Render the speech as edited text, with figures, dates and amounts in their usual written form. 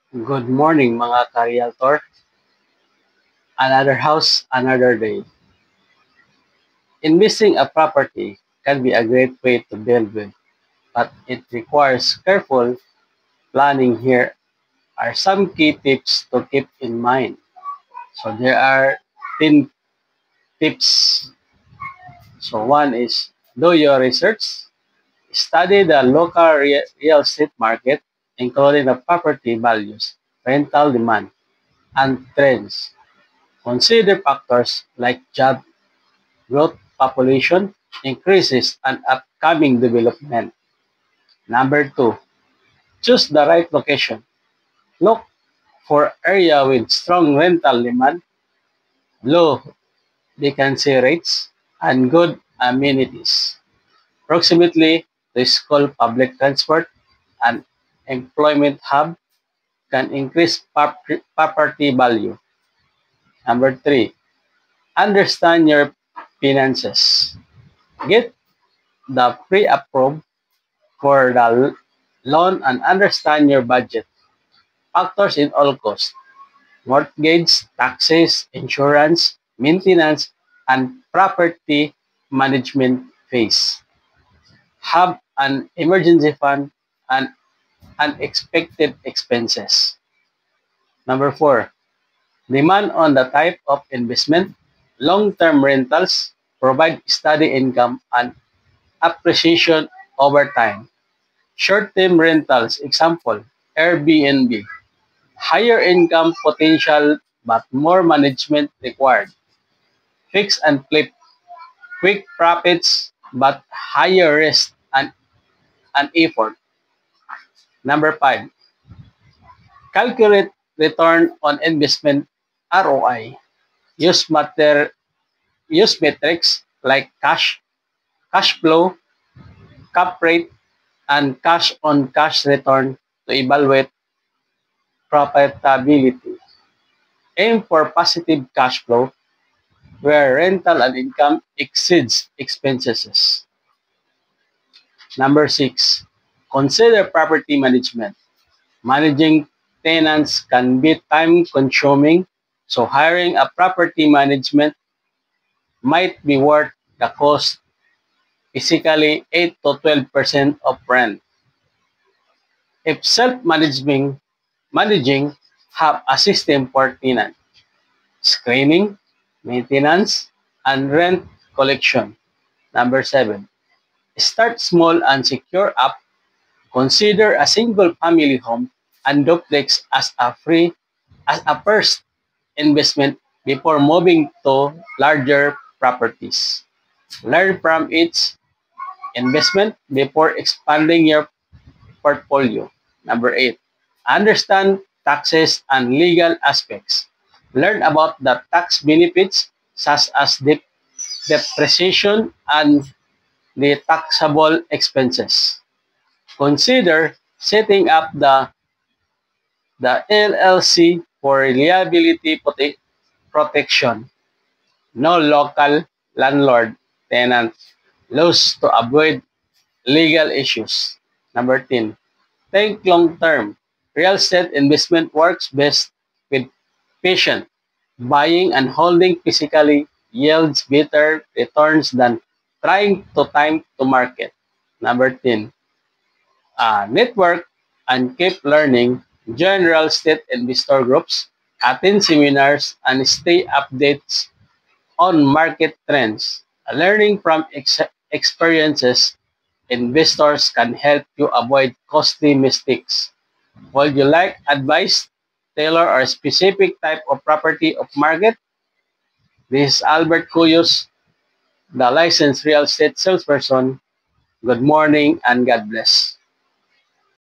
Good morning mga ka-realtor. Another house, another day. Investing a property can be a great way to build with, but it requires careful planning. Here are some key tips to keep in mind. So there are 10 tips. So one is do your research. Study the local real estate market, including the property values, rental demand, and trends. Consider factors like job growth, population increases, and upcoming development. Number two, choose the right location. Look for area with strong rental demand, low vacancy rates, and good amenities. Proximity to school, public transport, and employment hub can increase property value. Number three, understand your finances. Get the pre-approved for the loan and understand your budget. Factors in all costs, mortgage, taxes, insurance, maintenance, and property management phase. Have an emergency fund and unexpected expenses. Number four, demand on the type of investment. Long-term rentals provide steady income and appreciation over time. Short-term rentals, example, Airbnb, higher income potential but more management required. Fix and flip, quick profits but higher risk and effort. Number five, calculate return on investment ROI. Use use metrics like cash flow, cap rate, and cash on cash return to evaluate profitability. Aim for positive cash flow where rental and income exceeds expenses. Number six, consider property management. Managing tenants can be time consuming, so hiring a property management might be worth the cost, physically 8 to 12% of rent. If managing, have a system for tenant screening, maintenance, and rent collection. Number seven, start small and secure up. Consider a single family home and duplex as a first investment before moving to larger properties. Learn from each investment before expanding your portfolio. Number eight, understand taxes and legal aspects. Learn about the tax benefits such as depreciation and the taxable expenses. Consider setting up the LLC for liability protection. No local landlord tenant laws to avoid legal issues. Number 10. Think long term. Real estate investment works best with patient buying and holding physically yields better returns than trying to time to market. Number 10. Network and keep learning. Join real estate investor groups, attend seminars, and stay updates on market trends. Learning from experiences investors can help you avoid costly mistakes. Would you like advice, tailor or specific type of property of market? This is Albert Cuyos, the licensed real estate salesperson. Good morning and God bless.